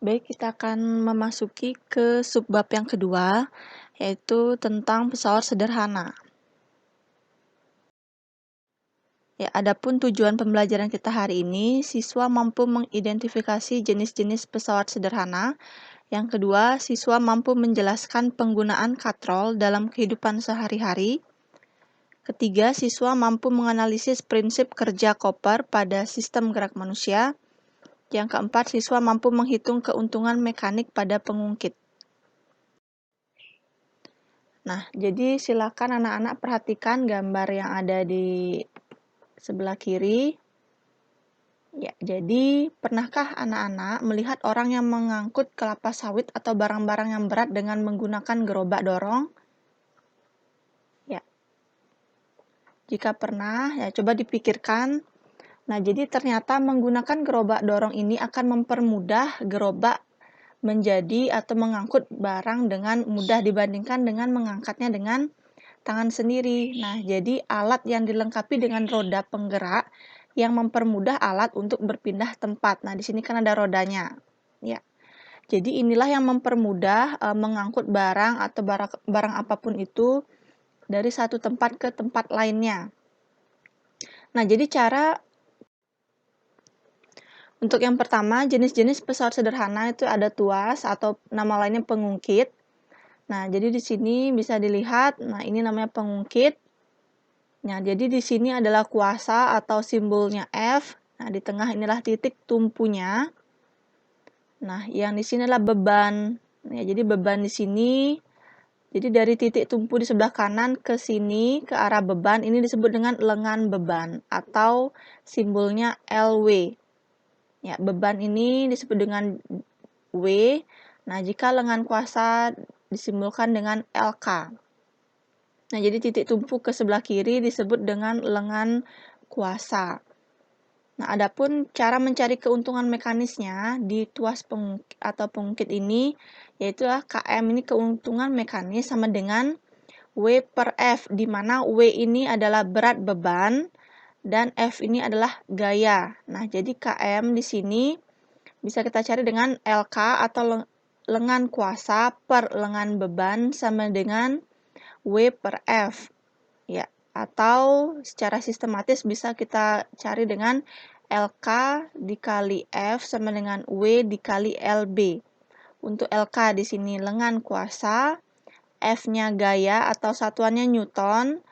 Baik, kita akan memasuki ke subbab yang kedua, yaitu tentang pesawat sederhana. Ya, adapun tujuan pembelajaran kita hari ini, siswa mampu mengidentifikasi jenis-jenis pesawat sederhana. Yang kedua, siswa mampu menjelaskan penggunaan katrol dalam kehidupan sehari-hari. Ketiga, siswa mampu menganalisis prinsip kerja koper pada sistem gerak manusia. Yang keempat, siswa mampu menghitung keuntungan mekanik pada pengungkit. Nah, jadi silakan anak-anak perhatikan gambar yang ada di sebelah kiri. Ya, jadi pernahkah anak-anak melihat orang yang mengangkut kelapa sawit atau barang-barang yang berat dengan menggunakan gerobak dorong? Ya, jika pernah, ya coba dipikirkan. Nah, jadi ternyata menggunakan gerobak dorong ini akan mempermudah gerobak menjadi atau mengangkut barang dengan mudah dibandingkan dengan mengangkatnya dengan tangan sendiri. Nah, jadi alat yang dilengkapi dengan roda penggerak yang mempermudah alat untuk berpindah tempat. Nah, di sini kan ada rodanya. Ya. Jadi inilah yang mempermudah mengangkut barang atau barang apapun itu dari satu tempat ke tempat lainnya. Nah, jadi untuk yang pertama, jenis-jenis pesawat sederhana itu ada tuas atau nama lainnya pengungkit. Nah, jadi di sini bisa dilihat, nah ini namanya pengungkit. Nah, jadi di sini adalah kuasa atau simbolnya F. Nah, di tengah inilah titik tumpunya. Nah, yang di sini adalah beban. Ya, jadi beban di sini. Jadi dari titik tumpu di sebelah kanan ke sini, ke arah beban, ini disebut dengan lengan beban atau simbolnya LW. Ya, beban ini disebut dengan W. Nah, jika lengan kuasa disimbolkan dengan LK. Nah, jadi titik tumpu ke sebelah kiri disebut dengan lengan kuasa. Nah, adapun cara mencari keuntungan mekanisnya di tuas pengungkit ini, yaitu KM ini keuntungan mekanis sama dengan W per F, di mana W ini adalah berat beban dan F ini adalah gaya. Nah, jadi KM di sini bisa kita cari dengan LK atau lengan kuasa per lengan beban sama dengan W per F. Ya, atau secara sistematis bisa kita cari dengan LK dikali F sama dengan W dikali LB. Untuk LK di sini lengan kuasa, F-nya gaya atau satuannya Newton,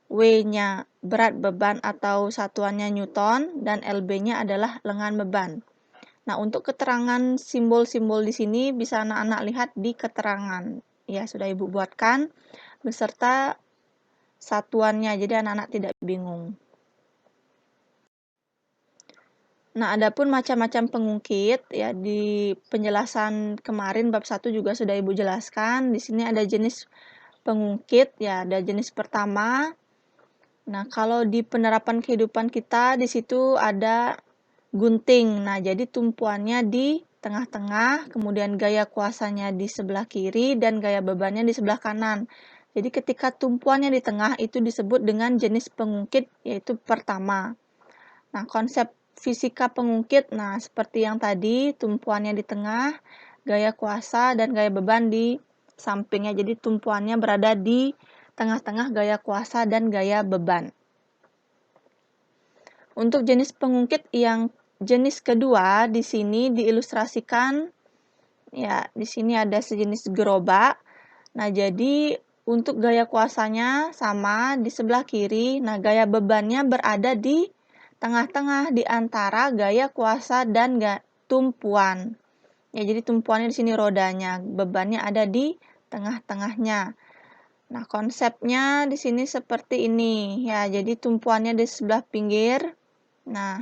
W-nya berat beban atau satuannya Newton, dan LB-nya adalah lengan beban. Nah, untuk keterangan simbol-simbol di sini bisa anak-anak lihat di keterangan. Ya, sudah Ibu buatkan beserta satuannya, jadi anak-anak tidak bingung. Nah, adapun macam-macam pengungkit, ya di penjelasan kemarin bab 1 juga sudah Ibu jelaskan. Di sini ada jenis pengungkit, ya ada jenis pertama. Nah, kalau di penerapan kehidupan kita, di situ ada gunting. Nah, jadi tumpuannya di tengah-tengah, kemudian gaya kuasanya di sebelah kiri, dan gaya bebannya di sebelah kanan. Jadi ketika tumpuannya di tengah itu disebut dengan jenis pengungkit, yaitu pertama. Nah, konsep fisika pengungkit, nah seperti yang tadi, tumpuannya di tengah, gaya kuasa, dan gaya beban di sampingnya. Jadi tumpuannya berada di tengah-tengah gaya kuasa dan gaya beban. Untuk jenis pengungkit yang jenis kedua di sini diilustrasikan, ya di sini ada sejenis gerobak. Nah, jadi untuk gaya kuasanya sama di sebelah kiri. Nah, gaya bebannya berada di tengah-tengah di antara gaya kuasa dan tumpuan. Ya, jadi tumpuannya di sini rodanya, bebannya ada di tengah-tengahnya. Nah, konsepnya di sini seperti ini. Ya, jadi tumpuannya di sebelah pinggir. Nah,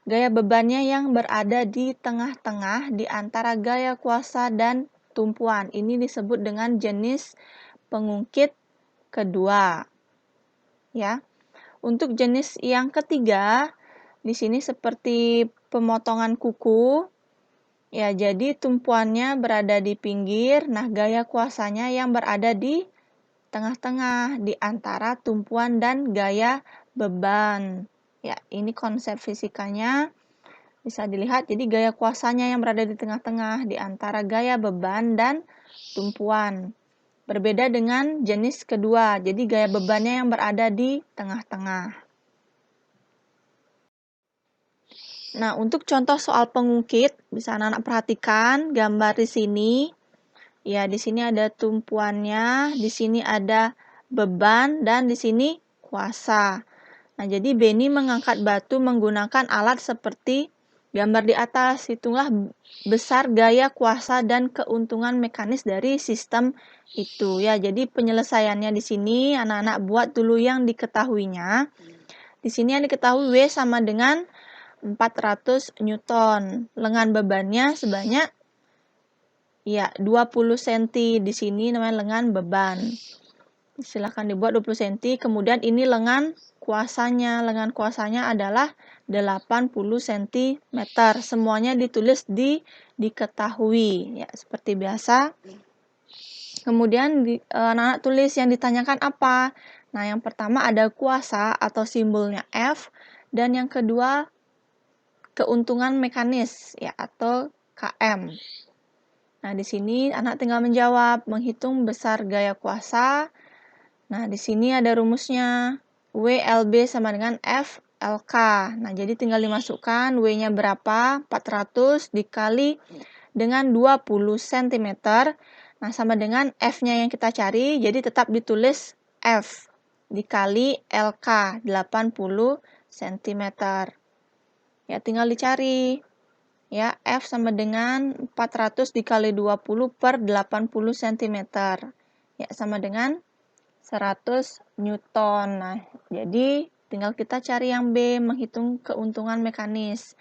gaya bebannya yang berada di tengah-tengah di antara gaya kuasa dan tumpuan. Ini disebut dengan jenis pengungkit kedua. Ya. Untuk jenis yang ketiga, di sini seperti pemotongan kuku. Ya, jadi tumpuannya berada di pinggir. Nah, gaya kuasanya yang berada di tengah-tengah di antara tumpuan dan gaya beban. Ya, ini konsep fisikanya. Bisa dilihat, jadi gaya kuasanya yang berada di tengah-tengah di antara gaya beban dan tumpuan. Berbeda dengan jenis kedua, jadi gaya bebannya yang berada di tengah-tengah. Nah, untuk contoh soal pengungkit, bisa anak-anak perhatikan gambar di sini. Ya, di sini ada tumpuannya, di sini ada beban, dan di sini kuasa. Nah, jadi Beni mengangkat batu menggunakan alat seperti gambar di atas. Hitunglah besar gaya kuasa dan keuntungan mekanis dari sistem itu. Ya, jadi penyelesaiannya di sini anak-anak buat dulu yang diketahuinya. Di sini yang diketahui W sama dengan 400 Newton. Lengan bebannya sebanyak ya 20 cm. Di sini namanya lengan beban. Silahkan dibuat 20 cm. Kemudian ini lengan kuasanya. Lengan kuasanya adalah 80 cm. Semuanya ditulis diketahui. Ya, seperti biasa. Kemudian anak-anak tulis yang ditanyakan apa. Nah, yang pertama ada kuasa atau simbolnya F. Dan yang kedua keuntungan mekanis ya atau KM. Nah, di sini anak tinggal menjawab, menghitung besar gaya kuasa. Nah, di sini ada rumusnya. WLB sama dengan FLK. Nah, jadi tinggal dimasukkan W-nya berapa? 400 dikali dengan 20 cm. Nah, sama dengan F-nya yang kita cari, jadi tetap ditulis F dikali LK 80 cm. Ya, tinggal dicari. Ya, F sama dengan 400 dikali 20 per 80 cm. Ya, sama dengan 100 Newton. Nah, jadi tinggal kita cari yang B, menghitung keuntungan mekanis.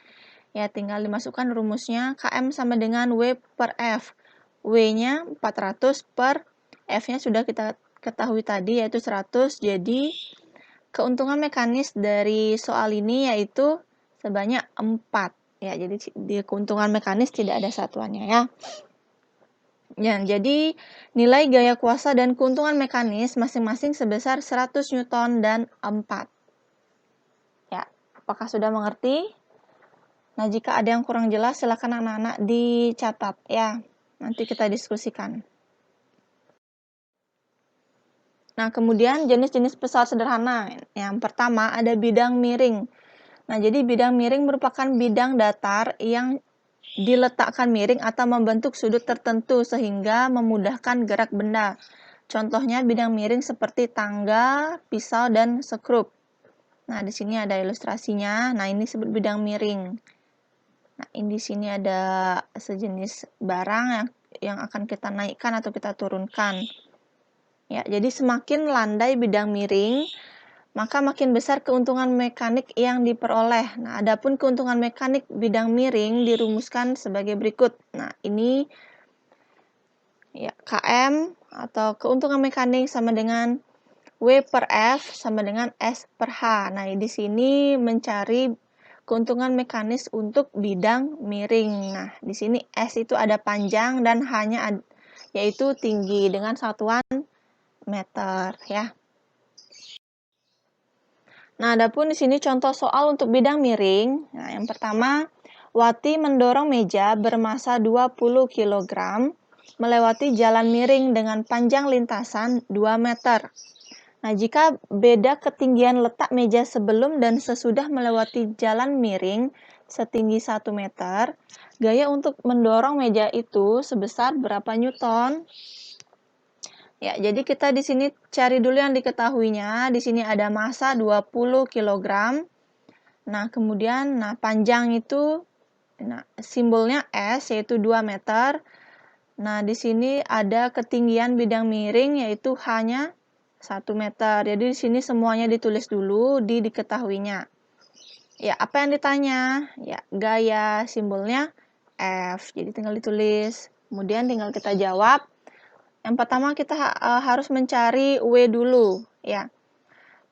Ya, tinggal dimasukkan rumusnya, KM sama dengan W per F. W-nya 400 per F-nya sudah kita ketahui tadi, yaitu 100. Jadi, keuntungan mekanis dari soal ini yaitu sebanyak 4. Ya, jadi di keuntungan mekanis tidak ada satuannya ya. Ya, jadi nilai gaya kuasa dan keuntungan mekanis masing-masing sebesar 100 Newton dan 4. Ya, apakah sudah mengerti? Nah, jika ada yang kurang jelas, silakan anak-anak dicatat ya. Nanti kita diskusikan. Nah, kemudian jenis-jenis pesawat sederhana. Yang pertama ada bidang miring. Nah, jadi bidang miring merupakan bidang datar yang diletakkan miring atau membentuk sudut tertentu sehingga memudahkan gerak benda. Contohnya bidang miring seperti tangga, pisau, dan skrup. Nah, di sini ada ilustrasinya. Nah, ini disebut bidang miring. Nah, ini di sini ada sejenis barang yang akan kita naikkan atau kita turunkan. Ya, jadi semakin landai bidang miring, maka makin besar keuntungan mekanik yang diperoleh. Nah, adapun keuntungan mekanik bidang miring dirumuskan sebagai berikut. Nah, ini ya KM atau keuntungan mekanik sama dengan W per F sama dengan S per H. Nah, di sini mencari keuntungan mekanis untuk bidang miring. Nah, di sini S itu ada panjang dan H-nya yaitu tinggi dengan satuan meter ya. Nah, adapun di sini contoh soal untuk bidang miring. Nah, yang pertama, Wati mendorong meja bermasa 20 kg melewati jalan miring dengan panjang lintasan 2 meter. Nah, jika beda ketinggian letak meja sebelum dan sesudah melewati jalan miring setinggi 1 meter, gaya untuk mendorong meja itu sebesar berapa Newton? Ya, jadi kita di sini cari dulu yang diketahuinya. Di sini ada massa 20 kg. Nah, kemudian panjang itu simbolnya S yaitu 2 meter. Nah, di sini ada ketinggian bidang miring yaitu H-nya 1 meter. Jadi di sini semuanya ditulis dulu diketahuinya. Ya, apa yang ditanya? Ya, gaya simbolnya F. Jadi tinggal ditulis. Kemudian tinggal kita jawab. Yang pertama kita harus mencari W dulu, ya.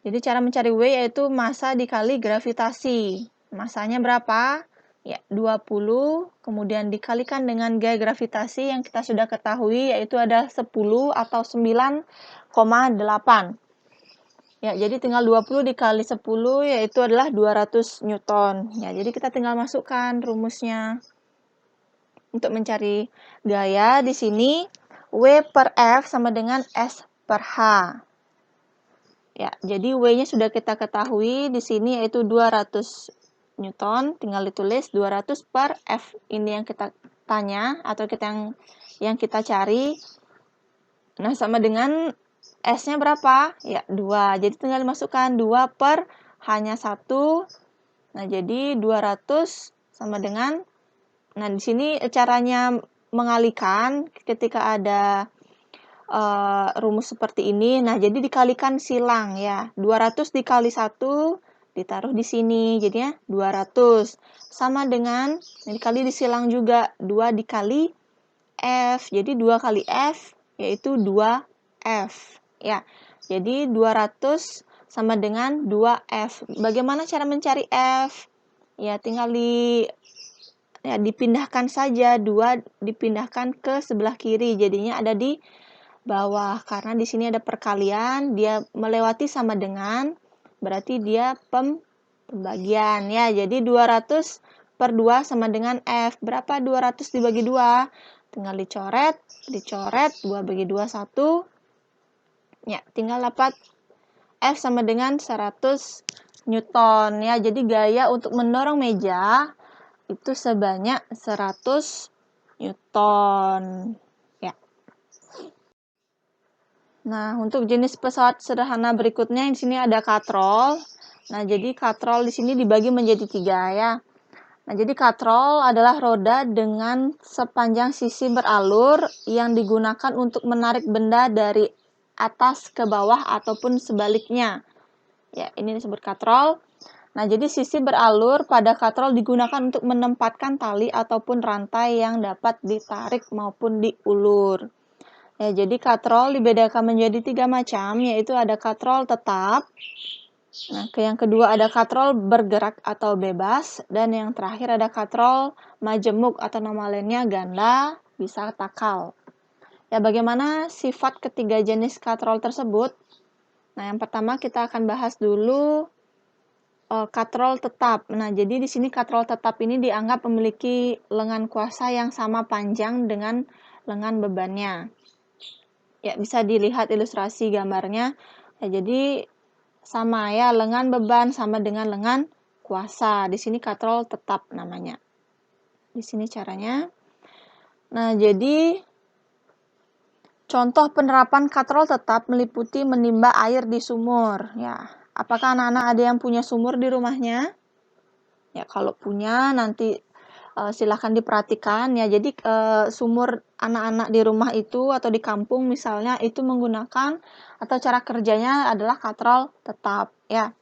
Jadi cara mencari W yaitu massa dikali gravitasi. Massanya berapa? Ya, 20, kemudian dikalikan dengan gaya gravitasi yang kita sudah ketahui yaitu ada 10 atau 9,8. Ya, jadi tinggal 20 dikali 10 yaitu adalah 200 Newton. Ya, jadi kita tinggal masukkan rumusnya. Untuk mencari gaya di sini W per F sama dengan S per H. Ya, jadi W-nya sudah kita ketahui di sini yaitu 200 Newton, tinggal ditulis 200 per F. Ini yang kita tanya atau yang kita cari. Nah, sama dengan S-nya berapa? Ya, 2. Jadi tinggal dimasukkan 2 per hanya 1. Nah, jadi 200 sama dengan, nah di sini caranya mengalihkan ketika ada rumus seperti ini. Nah, jadi dikalikan silang ya. 200 dikali 1 ditaruh di sini. Jadinya 200 sama dengan, dikali disilang juga 2 dikali F. Jadi 2 kali F yaitu 2F. Ya, jadi 200 sama dengan 2F. Bagaimana cara mencari F? Ya, tinggal dipindahkan saja. 2 dipindahkan ke sebelah kiri. Jadinya ada di bawah. Karena di sini ada perkalian, dia melewati sama dengan, berarti dia pembagian. Ya, jadi 200 per 2 sama dengan F. Berapa 200 dibagi 2? Tinggal dicoret, 2 bagi 2, 1. Ya, tinggal dapat F sama dengan 100 Newton. Ya, jadi gaya untuk mendorong meja itu sebanyak 100 Newton. Ya. Nah, untuk jenis pesawat sederhana berikutnya di sini ada katrol. Nah, jadi katrol di sini dibagi menjadi 3 ya. Nah, jadi katrol adalah roda dengan sepanjang sisi beralur yang digunakan untuk menarik benda dari atas ke bawah ataupun sebaliknya. Ya, ini disebut katrol. Nah, jadi sisi beralur pada katrol digunakan untuk menempatkan tali ataupun rantai yang dapat ditarik maupun diulur. Ya, jadi katrol dibedakan menjadi 3 macam, yaitu ada katrol tetap. Nah, yang kedua ada katrol bergerak atau bebas, dan yang terakhir ada katrol majemuk atau nama lainnya ganda, bisa takal. Ya, bagaimana sifat ketiga jenis katrol tersebut? Nah, yang pertama kita akan bahas dulu katrol tetap. Nah, jadi di sini katrol tetap ini dianggap memiliki lengan kuasa yang sama panjang dengan lengan bebannya. Ya, bisa dilihat ilustrasi gambarnya. Ya, jadi sama ya, lengan beban sama dengan lengan kuasa. Di sini katrol tetap namanya. Di sini caranya. Nah, jadi contoh penerapan katrol tetap meliputi menimba air di sumur. Ya, apakah anak-anak ada yang punya sumur di rumahnya? Ya, kalau punya nanti silahkan diperhatikan ya. Jadi sumur anak-anak di rumah itu atau di kampung misalnya itu menggunakan atau cara kerjanya adalah katrol tetap ya.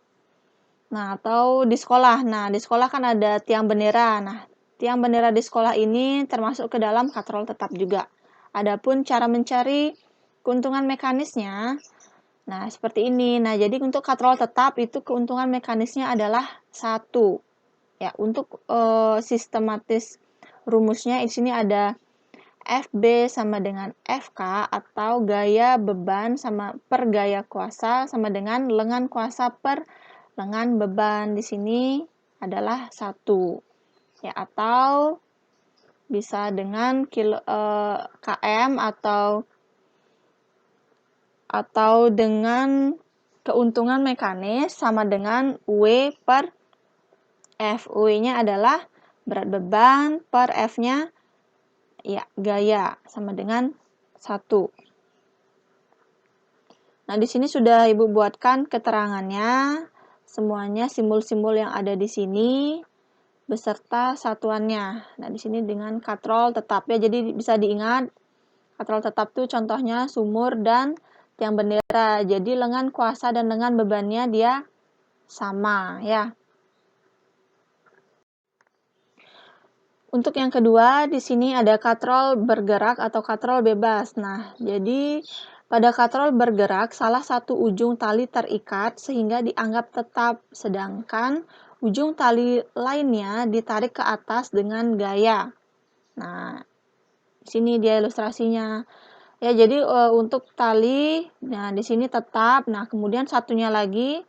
Nah, atau di sekolah. Nah, di sekolah kan ada tiang bendera. Nah, tiang bendera di sekolah ini termasuk ke dalam katrol tetap juga. Adapun cara mencari keuntungan mekanisnya, nah seperti ini. Nah, jadi untuk katrol tetap itu keuntungan mekanisnya adalah 1. Ya, untuk sistematis rumusnya di sini ada FB sama dengan FK atau gaya beban sama per gaya kuasa sama dengan lengan kuasa per lengan beban. Di sini adalah 1. Ya, atau bisa dengan km atau dengan keuntungan mekanis sama dengan W per F. W-nya adalah berat beban per F-nya ya gaya sama dengan 1. Nah, di sini sudah Ibu buatkan keterangannya. Semuanya simbol-simbol yang ada di sini beserta satuannya. Nah, di sini dengan katrol tetap ya. Jadi bisa diingat katrol tetap itu contohnya sumur dan tiang bendera. Jadi lengan kuasa dan lengan bebannya dia sama ya. Untuk yang kedua, di sini ada katrol bergerak atau katrol bebas. Nah, jadi pada katrol bergerak, salah satu ujung tali terikat sehingga dianggap tetap, sedangkan ujung tali lainnya ditarik ke atas dengan gaya. Nah, di sini dia ilustrasinya. Ya, jadi untuk tali, nah di sini tetap. Nah, kemudian satunya lagi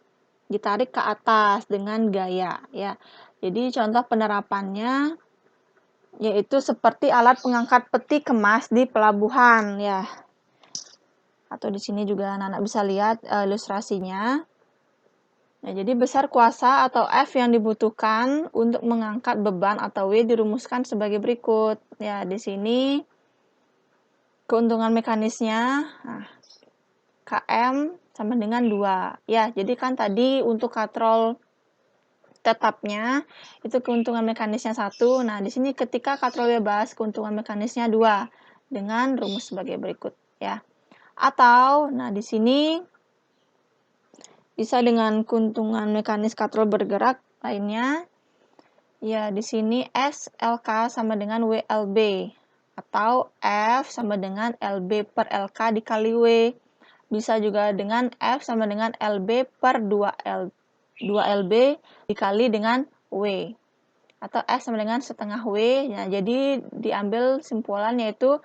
ditarik ke atas dengan gaya, ya. Jadi contoh penerapannya yaitu seperti alat pengangkat peti kemas di pelabuhan, ya. Atau di sini juga anak-anak bisa lihat ilustrasinya. Nah, jadi besar kuasa atau F yang dibutuhkan untuk mengangkat beban atau W dirumuskan sebagai berikut. Ya, di sini keuntungan mekanisnya, nah, Km sama dengan 2. Ya, jadi kan tadi untuk katrol tetapnya itu keuntungan mekanisnya 1. Nah, di sini ketika katrol bebas keuntungan mekanisnya 2 dengan rumus sebagai berikut, ya. Atau, nah di sini bisa dengan keuntungan mekanis katrol bergerak lainnya. Ya, di sini SLK sama dengan WLB atau F sama dengan LB per LK dikali W. Bisa juga dengan F sama dengan LB per 2LB dikali dengan W. Atau F sama dengan setengah W. Nah, jadi diambil simpulan yaitu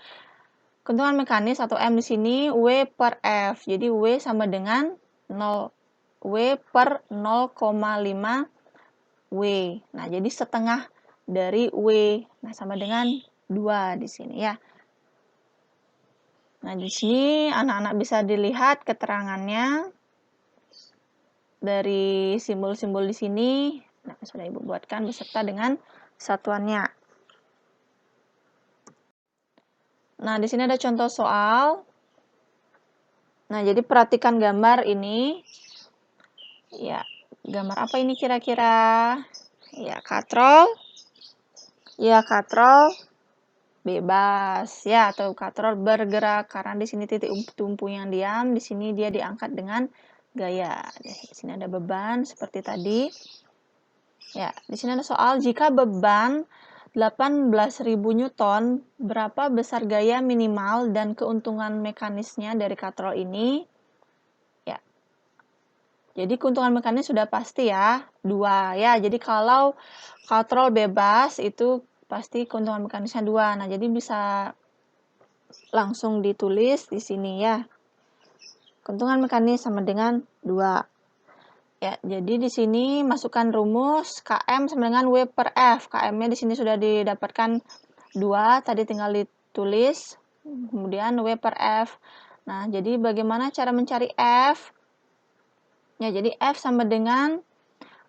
keuntungan mekanis atau M di sini W per F. Jadi W sama dengan 0. W per 0,5 W. Nah, jadi setengah dari W. Nah, sama dengan 2 di sini ya. Nah, di sini anak-anak bisa dilihat keterangannya dari simbol-simbol di sini. Nah, sudah Ibu buatkan beserta dengan satuannya. Nah, di sini ada contoh soal. Nah, jadi perhatikan gambar ini. Ya, gambar apa ini kira-kira? Ya, katrol. Ya, katrol bebas ya, atau katrol bergerak karena di sini titik tumpu yang diam, di sini dia diangkat dengan gaya. Di sini ada beban seperti tadi. Ya, di sini ada soal jika beban 18.000 Newton, berapa besar gaya minimal dan keuntungan mekanisnya dari katrol ini? Ya. Jadi keuntungan mekanis sudah pasti ya, 2 ya. Jadi kalau katrol bebas itu pasti keuntungan mekanisnya 2. Nah, jadi bisa langsung ditulis di sini ya. Keuntungan mekanis sama dengan 2. Ya, jadi di sini masukkan rumus Km sama dengan W per F. Km-nya di sini sudah didapatkan 2, tadi tinggal ditulis. Kemudian W per F. Nah, jadi bagaimana cara mencari F? Ya, jadi F sama dengan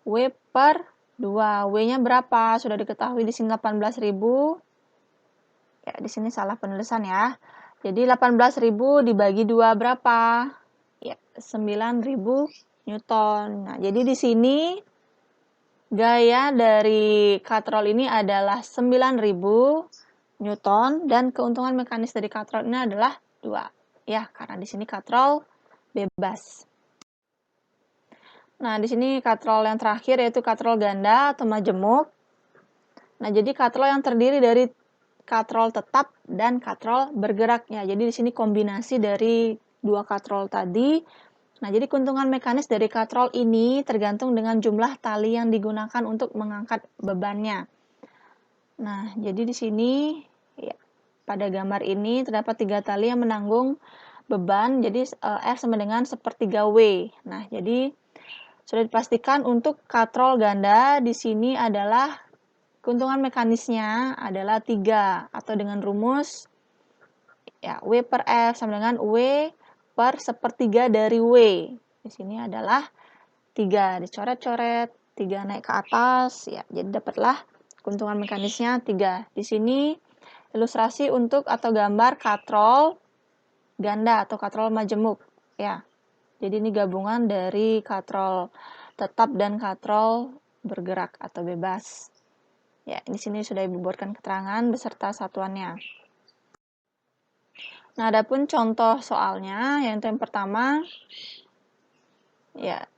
W per 2. W-nya berapa? Sudah diketahui di sini 18.000. Ya, di sini salah penulisan ya. Jadi 18.000 dibagi 2 berapa? Ya, 9.000 Newton. Nah, jadi di sini gaya dari katrol ini adalah 9.000 Newton dan keuntungan mekanis dari katrol ini adalah 2. Ya, karena di sini katrol bebas. Nah, di sini katrol yang terakhir yaitu katrol ganda atau majemuk. Nah, jadi katrol yang terdiri dari katrol tetap dan katrol bergerak ya. Jadi di sini kombinasi dari dua katrol tadi. Nah, jadi keuntungan mekanis dari katrol ini tergantung dengan jumlah tali yang digunakan untuk mengangkat bebannya. Nah, jadi di sini ya, pada gambar ini terdapat 3 tali yang menanggung beban. Jadi F sama dengan sepertiga W. Nah, jadi sudah dipastikan untuk katrol ganda di sini adalah keuntungan mekanisnya adalah 3 atau dengan rumus ya W per F sama dengan W per sepertiga dari W. Di sini adalah 3 dicoret-coret, 3 naik ke atas ya. Jadi dapatlah keuntungan mekanisnya 3. Di sini ilustrasi untuk atau gambar katrol ganda atau katrol majemuk ya. Jadi ini gabungan dari katrol tetap dan katrol bergerak atau bebas. Ya, di sini sudah Ibu buatkan keterangan beserta satuannya. Nah, adapun contoh soalnya, yang pertama, ya,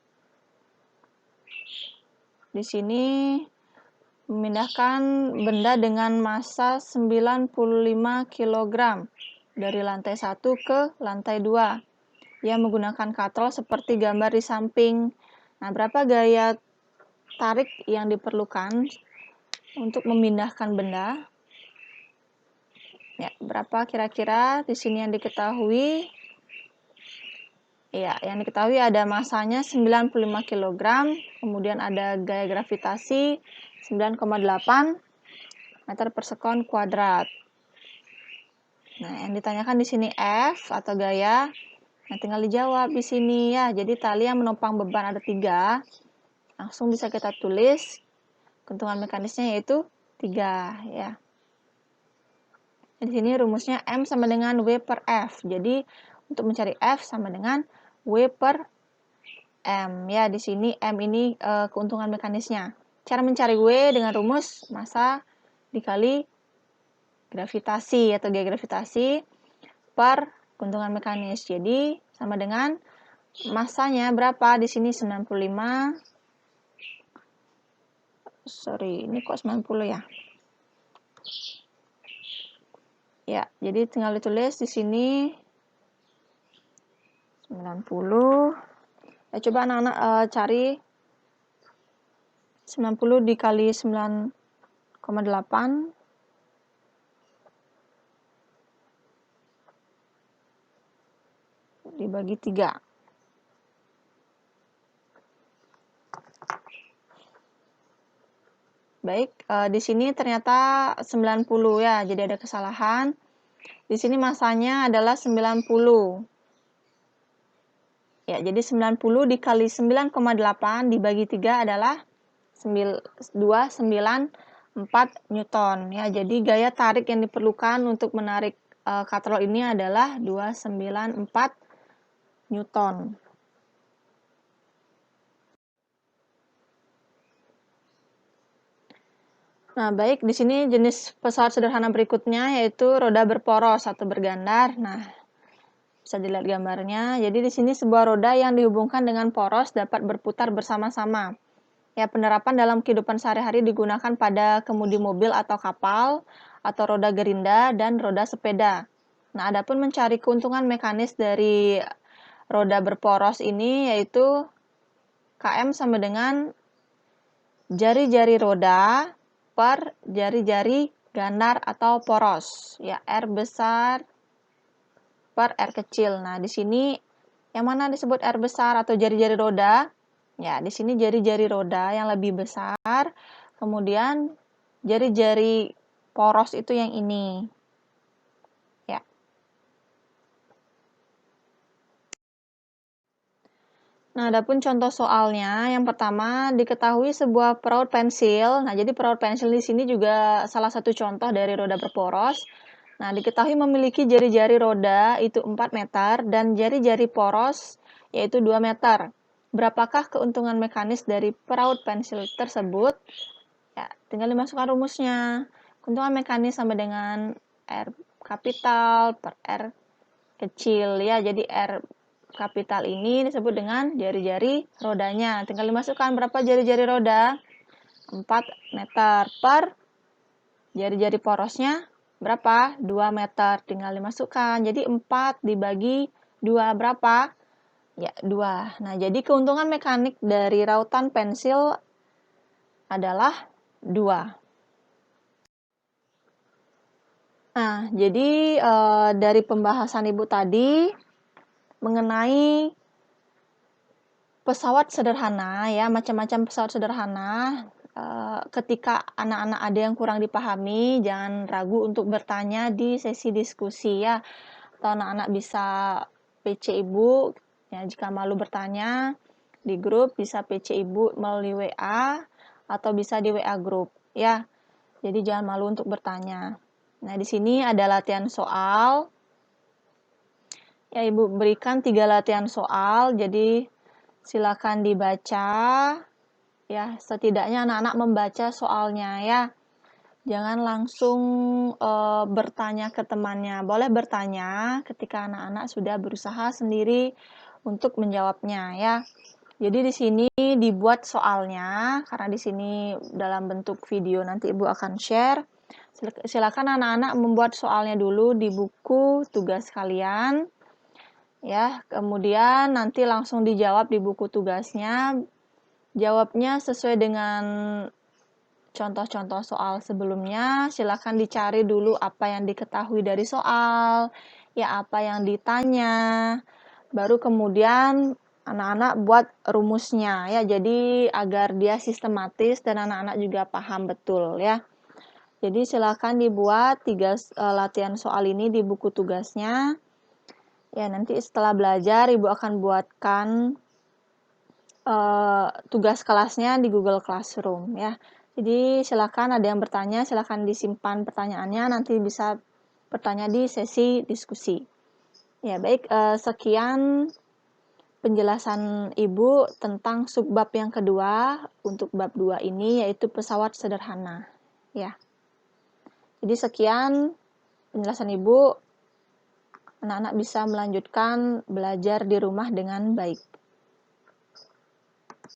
di sini memindahkan benda dengan massa 95 kg dari lantai 1 ke lantai 2 yang menggunakan katrol seperti gambar di samping. Nah, berapa gaya tarik yang diperlukan untuk memindahkan benda? Ya, berapa kira-kira di sini yang diketahui? Ya, yang diketahui ada masanya 95 kg, kemudian ada gaya gravitasi 9,8 meter per sekon kuadrat. Nah, yang ditanyakan di sini F atau gaya. Nah, tinggal dijawab di sini ya. Jadi tali yang menopang beban ada 3. Langsung bisa kita tulis keuntungan mekanisnya yaitu 3 ya. Di sini rumusnya M sama dengan W per F. Jadi untuk mencari F sama dengan W per M. Ya, di sini M ini keuntungan mekanisnya. Cara mencari W dengan rumus massa dikali gravitasi atau gaya gravitasi per keuntungan mekanis. Jadi sama dengan massanya berapa? Di sini 95. Sorry, ini kok 90 ya? Ya, jadi tinggal ditulis di sini 90. Ya, coba anak-anak cari 90 dikali 9,8 dibagi 3. Baik, di sini ternyata 90 ya, jadi ada kesalahan. Di sini masanya adalah 90. Ya, jadi 90 dikali 9,8 dibagi 3 adalah 294 Newton. Ya, jadi gaya tarik yang diperlukan untuk menarik katrol ini adalah 294 Newton. Nah, baik, di sini jenis pesawat sederhana berikutnya yaitu roda berporos atau bergandar. Nah, bisa dilihat gambarnya. Jadi di sini sebuah roda yang dihubungkan dengan poros dapat berputar bersama-sama. Ya, penerapan dalam kehidupan sehari-hari digunakan pada kemudi mobil atau kapal, atau roda gerinda dan roda sepeda. Nah, adapun mencari keuntungan mekanis dari roda berporos ini yaitu Km sama dengan jari-jari roda per jari-jari gandar atau poros. Ya, R besar per R kecil. Nah, di sini yang mana disebut R besar atau jari-jari roda? Ya, di sini jari-jari roda yang lebih besar. Kemudian jari-jari poros itu yang ini. Ya. Nah, adapun contoh soalnya, yang pertama diketahui sebuah peraut pensil. Nah, jadi peraut pensil di sini juga salah satu contoh dari roda berporos. Nah, diketahui memiliki jari-jari roda itu 4 meter dan jari-jari poros yaitu 2 meter. Berapakah keuntungan mekanis dari peraut pensil tersebut? Ya, tinggal dimasukkan rumusnya. Keuntungan mekanis sama dengan R kapital per R kecil ya. Jadi R kapital ini disebut dengan jari-jari rodanya. Tinggal dimasukkan berapa jari-jari roda? 4 meter per jari-jari porosnya berapa? 2 meter. Tinggal dimasukkan. Jadi 4 dibagi 2 berapa? Ya, 2. Nah, jadi keuntungan mekanik dari rautan pensil adalah 2. Nah, jadi dari pembahasan Ibu tadi mengenai pesawat sederhana ya, macam-macam pesawat sederhana. Ketika anak-anak ada yang kurang dipahami, jangan ragu untuk bertanya di sesi diskusi ya. Atau anak-anak bisa PC Ibu ya, jika malu bertanya di grup bisa PC Ibu melalui WA atau bisa di WA grup ya. Jadi jangan malu untuk bertanya. Nah, di sini ada latihan soal. Ya, Ibu berikan 3 latihan soal, jadi silakan dibaca. Ya, setidaknya anak-anak membaca soalnya ya. Jangan langsung bertanya ke temannya. Boleh bertanya ketika anak-anak sudah berusaha sendiri untuk menjawabnya ya. Jadi di sini dibuat soalnya, karena di sini dalam bentuk video nanti Ibu akan share. Silakan anak-anak membuat soalnya dulu di buku tugas kalian. Ya, kemudian nanti langsung dijawab di buku tugasnya. Jawabnya sesuai dengan contoh-contoh soal sebelumnya, silakan dicari dulu apa yang diketahui dari soal, ya apa yang ditanya, baru kemudian anak-anak buat rumusnya ya, jadi agar dia sistematis dan anak-anak juga paham betul ya. Jadi silakan dibuat 3 latihan soal ini di buku tugasnya. Ya, nanti setelah belajar Ibu akan buatkan tugas kelasnya di Google Classroom ya. Jadi silakan ada yang bertanya, silakan disimpan pertanyaannya, nanti bisa bertanya di sesi diskusi. Ya, baik, sekian penjelasan Ibu tentang subbab yang kedua untuk bab 2 ini, yaitu pesawat sederhana. Ya. Jadi sekian penjelasan Ibu. Anak-anak bisa melanjutkan belajar di rumah dengan baik.